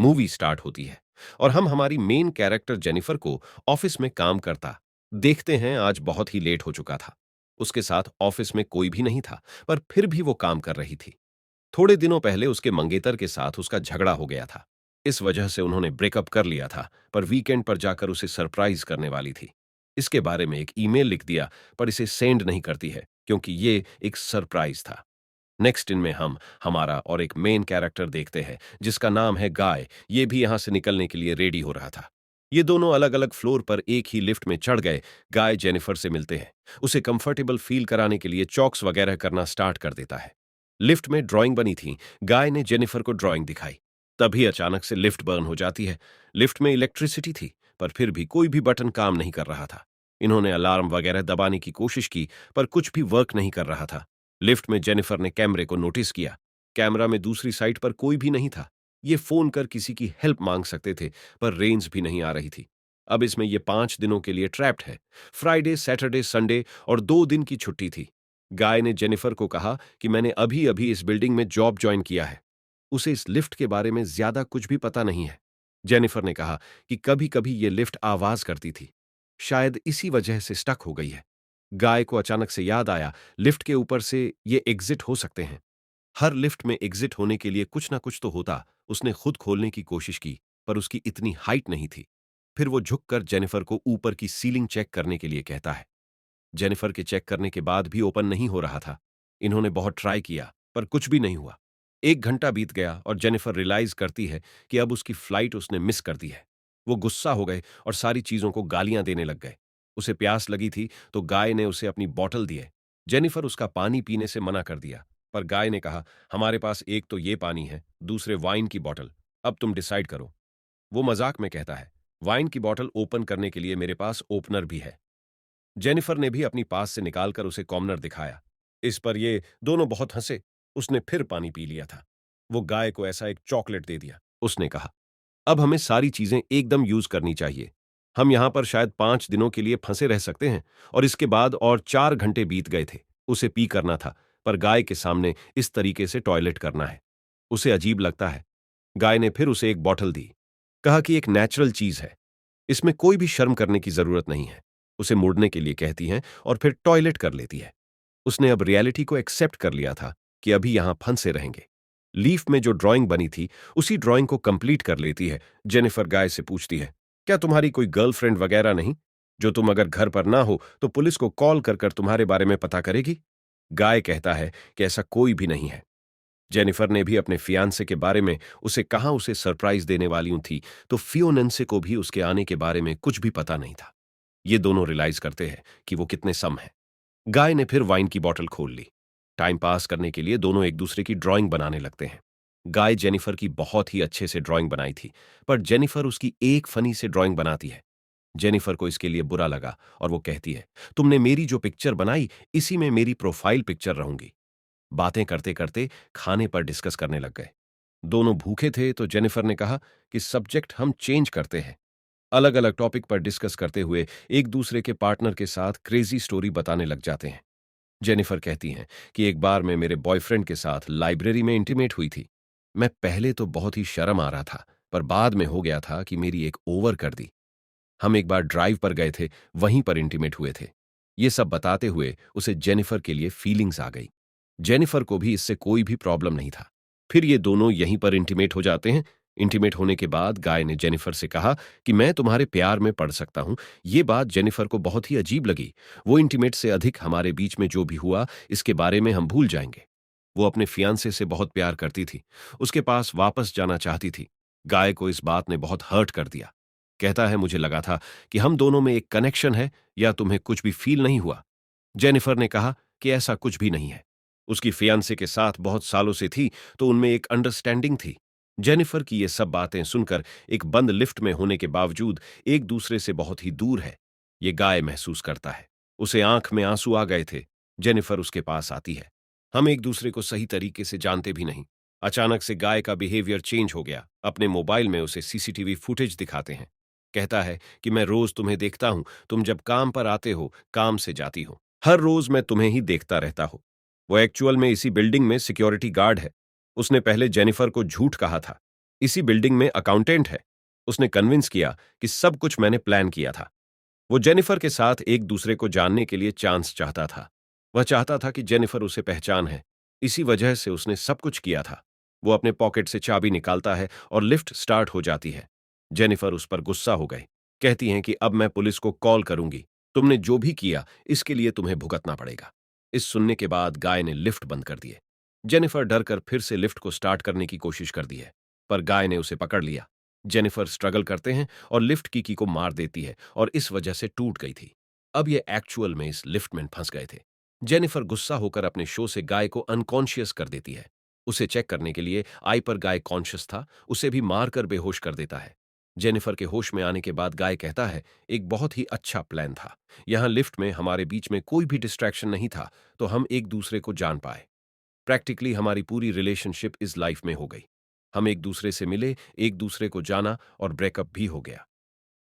Movie start होती है और हम हमारी मेन कैरेक्टर जेनिफर को ऑफिस में काम करता देखते हैं। आज बहुत ही लेट हो चुका था। उसके साथ ऑफिस में कोई भी नहीं था, पर फिर भी वो काम कर रही थी। थोड़े दिनों पहले उसके मंगेतर के साथ उसका झगड़ा हो गया था। इस वजह से उन्होंने ब्रेकअप कर लिया था, पर वीकेंड पर जाकर उसे सरप्राइज करने वाली थी। इसके बारे में एक ईमेल लिख दिया, पर इसे सेंड नहीं करती है क्योंकि ये एक सरप्राइज था। नेक्स्ट इन में हम हमारा और एक मेन कैरेक्टर देखते हैं जिसका नाम है गाय। ये भी यहां से निकलने के लिए रेडी हो रहा था। ये दोनों अलग अलग फ्लोर पर एक ही लिफ्ट में चढ़ गए। गाय जेनिफर से मिलते हैं, उसे कंफर्टेबल फील कराने के लिए चॉक्स वगैरह करना स्टार्ट कर देता है। लिफ्ट में ड्राइंग बनी थी। गाय ने जेनिफर को ड्राइंग दिखाई। तभी अचानक से लिफ्ट बर्न हो जाती है। लिफ्ट में इलेक्ट्रिसिटी थी, पर फिर भी कोई भी बटन काम नहीं कर रहा था। इन्होंने अलार्म वगैरह दबाने की कोशिश की, पर कुछ भी वर्क नहीं कर रहा था। लिफ्ट में जेनिफर ने कैमरे को नोटिस किया। कैमरा में दूसरी साइड पर कोई भी नहीं था। ये फोन कर किसी की हेल्प मांग सकते थे, पर रेंज भी नहीं आ रही थी। अब इसमें ये 5 दिनों के लिए ट्रैप्ड है। फ्राइडे, सैटरडे, संडे और 2 दिन की छुट्टी थी। गाय ने जेनिफर को कहा कि मैंने अभी अभी इस बिल्डिंग में जॉब ज्वाइन किया है। उसे इस लिफ्ट के बारे में ज्यादा कुछ भी पता नहीं है। जेनिफर ने कहा कि कभी कभी ये लिफ्ट आवाज करती थी, शायद इसी वजह से स्टक हो गई है। गाय को अचानक से याद आया, लिफ्ट के ऊपर से ये एग्जिट हो सकते हैं। हर लिफ्ट में एग्जिट होने के लिए कुछ ना कुछ तो होता। उसने खुद खोलने की कोशिश की, पर उसकी इतनी हाइट नहीं थी। फिर वो झुककर जेनिफर को ऊपर की सीलिंग चेक करने के लिए कहता है। जेनिफर के चेक करने के बाद भी ओपन नहीं हो रहा था। इन्होंने बहुत ट्राई किया, पर कुछ भी नहीं हुआ। 1 घंटा बीत गया और जेनिफर रियलाइज करती है कि अब उसकी फ्लाइट उसने मिस कर दी है। वो गुस्सा हो गए और सारी चीजों को गालियां देने लग गए। उसे प्यास लगी थी तो गाय ने उसे अपनी बॉटल दी है। जेनिफर उसका पानी पीने से मना कर दिया, पर गाय ने कहा, हमारे पास एक तो ये पानी है, दूसरे वाइन की बॉटल। अब तुम डिसाइड करो। वो मजाक में कहता है, वाइन की बॉटल ओपन करने के लिए मेरे पास ओपनर भी है। जेनिफर ने भी अपनी पास से निकालकर उसे कॉर्नर दिखाया। इस पर ये दोनों बहुत हंसे। उसने फिर पानी पी लिया था। वो गाय को ऐसा एक चॉकलेट दे दिया। उसने कहा, अब हमें सारी चीजें एकदम यूज करनी चाहिए। हम यहां पर शायद 5 दिनों के लिए फंसे रह सकते हैं। और इसके बाद और 4 घंटे बीत गए थे। उसे पी करना था, पर गाय के सामने इस तरीके से टॉयलेट करना है, उसे अजीब लगता है। गाय ने फिर उसे एक बॉटल दी। कहा कि एक नेचुरल चीज है, इसमें कोई भी शर्म करने की जरूरत नहीं है। उसे मुड़ने के लिए कहती हैं और फिर टॉयलेट कर लेती है। उसने अब रियलिटी को एक्सेप्ट कर लिया था कि अभी यहां फंसे रहेंगे। लीफ में जो ड्राइंग बनी थी, उसी ड्राइंग को कंप्लीट कर लेती है। जेनिफर गाय से पूछती है, क्या तुम्हारी कोई गर्लफ्रेंड वगैरह नहीं, जो तुम अगर घर पर ना हो तो पुलिस को कॉल कर कर तुम्हारे बारे में पता करेगी? गाय कहता है कि ऐसा कोई भी नहीं है। जेनिफर ने भी अपने फियांसे के बारे में उसे कहा, उसे सरप्राइज देने वाली थी, तो फियोनेंसे को भी उसके आने के बारे में कुछ भी पता नहीं था। ये दोनों रियलाइज करते हैं कि वो कितने सम हैं। गाय ने फिर वाइन की बोतल खोल ली। टाइम पास करने के लिए दोनों एक दूसरे की ड्राइंग बनाने लगते हैं। गाय जेनिफर की बहुत ही अच्छे से ड्राइंग बनाई थी, पर जेनिफर उसकी एक फनी से ड्राइंग बनाती है। जेनिफर को इसके लिए बुरा लगा और वो कहती है, तुमने मेरी जो पिक्चर बनाई, इसी में मेरी प्रोफाइल पिक्चर रहूंगी। बातें करते करते खाने पर डिस्कस करने लग गए। दोनों भूखे थे तो जेनिफर ने कहा कि सब्जेक्ट हम चेंज करते हैं। अलग अलग टॉपिक पर डिस्कस करते हुए एक दूसरे के पार्टनर के साथ क्रेजी स्टोरी बताने लग जाते हैं। जेनिफर कहती हैं कि एक बार मैं मेरे बॉयफ्रेंड के साथ लाइब्रेरी में इंटीमेट हुई थी। मैं पहले तो बहुत ही शर्म आ रहा था, पर बाद में हो गया था कि मेरी एक ओवर कर दी। हम एक बार ड्राइव पर गए थे, वहीं पर इंटीमेट हुए थे। ये सब बताते हुए उसे जेनिफर के लिए फीलिंग्स आ गई। जेनिफर को भी इससे कोई भी प्रॉब्लम नहीं था। फिर ये दोनों यहीं पर इंटीमेट हो जाते हैं। इंटीमेट होने के बाद गाय ने जेनिफर से कहा कि मैं तुम्हारे प्यार में पड़ सकता हूं। ये बात जेनिफर को बहुत ही अजीब लगी। वो इंटीमेट से अधिक हमारे बीच में जो भी हुआ, इसके बारे में हम भूल जाएंगे। वो अपने फियांसे से बहुत प्यार करती थी, उसके पास वापस जाना चाहती थी। गाय को इस बात ने बहुत हर्ट कर दिया। कहता है, मुझे लगा था कि हम दोनों में एक कनेक्शन है, या तुम्हें कुछ भी फील नहीं हुआ? जेनिफर ने कहा कि ऐसा कुछ भी नहीं है। उसकी फियांसे के साथ बहुत सालों से थी, तो उनमें एक अंडरस्टैंडिंग थी। जेनिफर की ये सब बातें सुनकर एक बंद लिफ्ट में होने के बावजूद एक दूसरे से बहुत ही दूर है, ये गाय महसूस करता है। उसे आंख में आंसू आ गए थे। जेनिफर उसके पास आती है। हम एक दूसरे को सही तरीके से जानते भी नहीं। अचानक से गाय का बिहेवियर चेंज हो गया। अपने मोबाइल में उसे सीसीटीवी फुटेज दिखाते हैं। कहता है कि मैं रोज तुम्हें देखता हूं, तुम जब काम पर आते हो, काम से जाती हो। हर रोज मैं तुम्हें ही देखता रहता हूं। वो एक्चुअल में इसी बिल्डिंग में सिक्योरिटी गार्ड है। उसने पहले जेनिफर को झूठ कहा था। इसी बिल्डिंग में अकाउंटेंट है। उसने कन्विंस किया कि सब कुछ मैंने प्लान किया था। वो जेनिफर के साथ एक दूसरे को जानने के लिए चांस चाहता था। वह चाहता था कि जेनिफर उसे पहचान है। इसी वजह से उसने सब कुछ किया था। वो अपने पॉकेट से चाबी निकालता है और लिफ्ट स्टार्ट हो जाती है। जेनिफर उस पर गुस्सा हो गई। कहती हैं कि अब मैं पुलिस को कॉल करूंगी। तुमने जो भी किया इसके लिए तुम्हें भुगतना पड़ेगा। इस सुनने के बाद गाय ने लिफ्ट बंद कर दिए। जेनिफर डर कर फिर से लिफ्ट को स्टार्ट करने की कोशिश कर दी है, पर गाय ने उसे पकड़ लिया। जेनिफर स्ट्रगल करते हैं और लिफ्ट की को मार देती है और इस वजह से टूट गई थी। अब ये एक्चुअल में इस लिफ्ट में फंस गए थे। जेनिफर गुस्सा होकर अपने शो से गाय को अनकॉन्शियस कर देती है। उसे चेक करने के लिए आई पर गाय कॉन्शियस था, उसे भी मारकर बेहोश कर देता है। जेनिफर के होश में आने के बाद गाय कहता है, एक बहुत ही अच्छा प्लान था। यहाँ लिफ्ट में हमारे बीच में कोई भी डिस्ट्रैक्शन नहीं था, तो हम एक दूसरे को जान पाए। प्रैक्टिकली हमारी पूरी रिलेशनशिप इस लाइफ में हो गई। हम एक दूसरे से मिले, एक दूसरे को जाना और ब्रेकअप भी हो गया।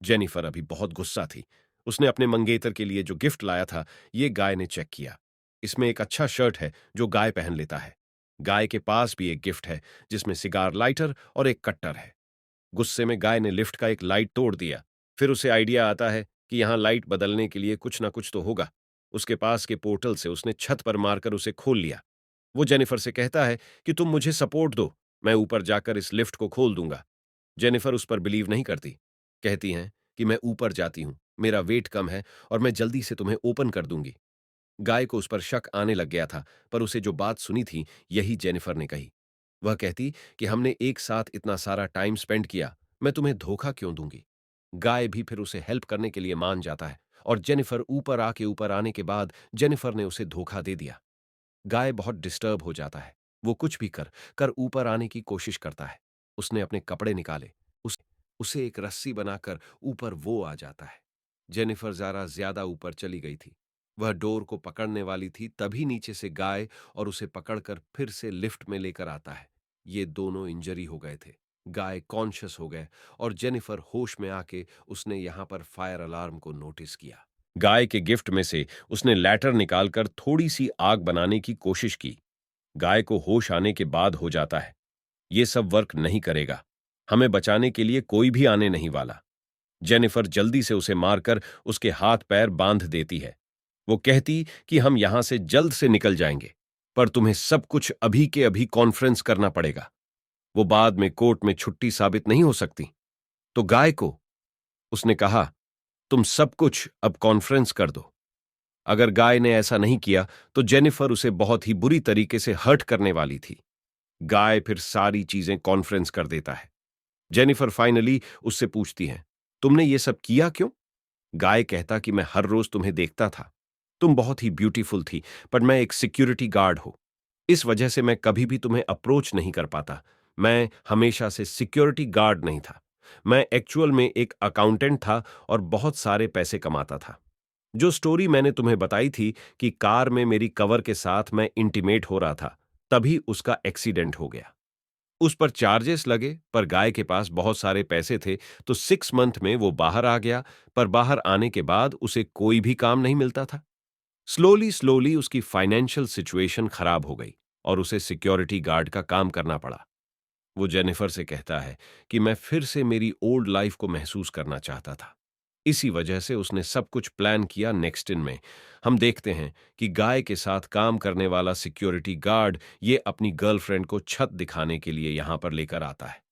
जेनिफर अभी बहुत गुस्सा थी। उसने अपने मंगेतर के लिए जो गिफ्ट लाया था, ये गाय ने चेक किया। इसमें एक अच्छा शर्ट है जो गाय पहन लेता है। गाय के पास भी एक गिफ्ट है जिसमें सिगार लाइटर और एक कट्टर है। गुस्से में गाय ने लिफ्ट का एक लाइट तोड़ दिया। फिर उसे आइडिया आता है कि यहाँ लाइट बदलने के लिए कुछ ना कुछ तो होगा। उसके पास के पोर्टल से उसने छत पर मारकर उसे खोल लिया। वो जेनिफर से कहता है कि तुम मुझे सपोर्ट दो, मैं ऊपर जाकर इस लिफ्ट को खोल दूंगा। जेनिफर उस पर बिलीव नहीं करती। कहती हैं कि मैं ऊपर जाती हूं, मेरा वेट कम है और मैं जल्दी से तुम्हें ओपन कर दूंगी। गाय को उस पर शक आने लग गया था, पर उसे जो बात सुनी थी यही जेनिफर ने कही। वह कहती कि हमने एक साथ इतना सारा टाइम स्पेंड किया, मैं तुम्हें धोखा क्यों दूंगी। गाय भी फिर उसे हेल्प करने के लिए मान जाता है और जेनिफर ऊपर आने के बाद जेनिफर ने उसे धोखा दे दिया। गाय बहुत डिस्टर्ब हो जाता है। वो कुछ भी कर कर ऊपर आने की कोशिश करता है। उसने अपने कपड़े निकाले, उस उसे एक रस्सी बनाकर ऊपर वो आ जाता है। जेनिफर जरा ज्यादा ऊपर चली गई थी। वह डोर को पकड़ने वाली थी, तभी नीचे से गाय और उसे पकड़कर फिर से लिफ्ट में लेकर आता है। ये दोनों इंजरी हो गए थे। गाय कॉन्शियस हो गए और जेनिफर होश में आके उसने यहां पर फायर अलार्म को नोटिस किया। गाय के गिफ्ट में से उसने लैटर निकालकर थोड़ी सी आग बनाने की कोशिश की। गाय को होश आने के बाद हो जाता है, ये सब वर्क नहीं करेगा, हमें बचाने के लिए कोई भी आने नहीं वाला। जेनिफर जल्दी से उसे मारकर उसके हाथ पैर बांध देती है। वो कहती कि हम यहां से जल्द से निकल जाएंगे, पर तुम्हें सब कुछ अभी के अभी कॉन्फ्रेंस करना पड़ेगा। वो बाद में कोर्ट में छुट्टी साबित नहीं हो सकती। तो गाय को उसने कहा, तुम सब कुछ अब कॉन्फ्रेंस कर दो। अगर गाय ने ऐसा नहीं किया तो जेनिफर उसे बहुत ही बुरी तरीके से हर्ट करने वाली थी। गाय फिर सारी चीजें कॉन्फ्रेंस कर देता है। जेनिफर फाइनली उससे पूछती है, तुमने ये सब किया क्यों। गाय कहता कि मैं हर रोज तुम्हें देखता था, तुम बहुत ही ब्यूटीफुल थी, पर मैं एक सिक्योरिटी गार्ड हूं, इस वजह से मैं कभी भी तुम्हें अप्रोच नहीं कर पाता। मैं हमेशा से सिक्योरिटी गार्ड नहीं था, मैं एक्चुअल में एक अकाउंटेंट था और बहुत सारे पैसे कमाता था। जो स्टोरी मैंने तुम्हें बताई थी कि कार में मेरी कवर के साथ मैं इंटीमेट हो रहा था, तभी उसका एक्सीडेंट हो गया। उस पर चार्जेस लगे, पर गाय के पास बहुत सारे पैसे थे, तो 6 मंथ में वो बाहर आ गया। पर बाहर आने के बाद उसे कोई भी काम नहीं मिलता था। स्लोली स्लोली उसकी फाइनेंशियल सिचुएशन खराब हो गई और उसे सिक्योरिटी गार्ड का काम करना पड़ा। वो जेनिफर से कहता है कि मैं फिर से मेरी ओल्ड लाइफ को महसूस करना चाहता था। इसी वजह से उसने सब कुछ प्लान किया। नेक्स्ट इन में हम देखते हैं कि गाय के साथ काम करने वाला सिक्योरिटी गार्ड ये अपनी गर्लफ्रेंड को छत दिखाने के लिए यहां पर लेकर आता है।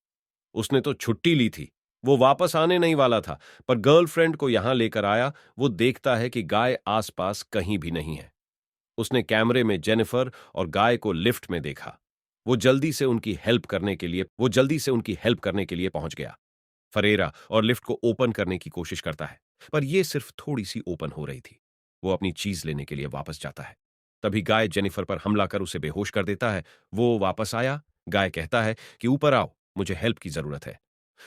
उसने तो छुट्टी ली थी, वो वापस आने नहीं वाला था, पर गर्लफ्रेंड को यहां लेकर आया। वो देखता है कि गाय आसपास कहीं भी नहीं है। उसने कैमरे में जेनिफर और गाय को लिफ्ट में देखा। वो जल्दी से उनकी हेल्प करने के लिए पहुंच गया। फरेरा और लिफ्ट को ओपन करने की कोशिश करता है, पर यह सिर्फ थोड़ी सी ओपन हो रही थी। वो अपनी चीज लेने के लिए वापस जाता है। तभी गाय जेनिफर पर हमला कर उसे बेहोश कर देता है। वो वापस आया। गाय कहता है कि ऊपर आओ, मुझे हेल्प की जरूरत है।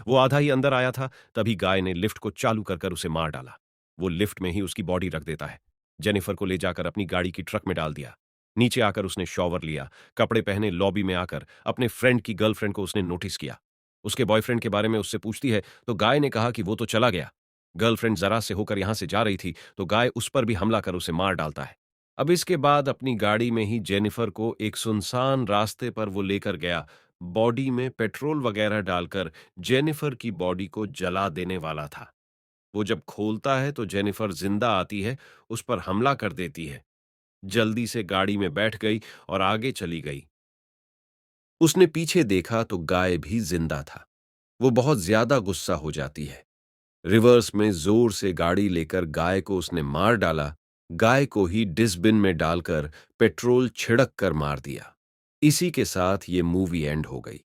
वो आधा ही अंदर आया था, तभी गाय ने लिफ्ट को चालू कर कर उसे मार डाला। वो लिफ्ट में ही उसकी बॉडी रख देता है। जेनिफर को ले जाकर अपनी गाड़ी की ट्रक में डाल दिया। नीचे आकर उसने शॉवर लिया, कपड़े पहने लॉबी में आकर अपने फ्रेंड की गर्लफ्रेंड को उसने नोटिस किया। उसके बॉयफ्रेंड के बारे में उससे पूछती है, तो गाय ने कहा कि वो तो चला गया। गर्लफ्रेंड जरा से होकर यहां से जा रही थी, तो गाय उस पर भी हमला कर उसे मार डालता है। अब इसके बाद अपनी गाड़ी में ही जेनिफर को एक सुनसान रास्ते पर वो लेकर गया। बॉडी में पेट्रोल वगैरह डालकर जेनिफर की बॉडी को जला देने वाला था। वो जब खोलता है तो जेनिफर जिंदा आती है, उस पर हमला कर देती है। जल्दी से गाड़ी में बैठ गई और आगे चली गई। उसने पीछे देखा तो गाय भी जिंदा था। वो बहुत ज्यादा गुस्सा हो जाती है। रिवर्स में जोर से गाड़ी लेकर गाय को उसने मार डाला। गाय को ही डिसबिन में डालकर पेट्रोल छिड़क कर मार दिया। इसी के साथ ये मूवी एंड हो गई।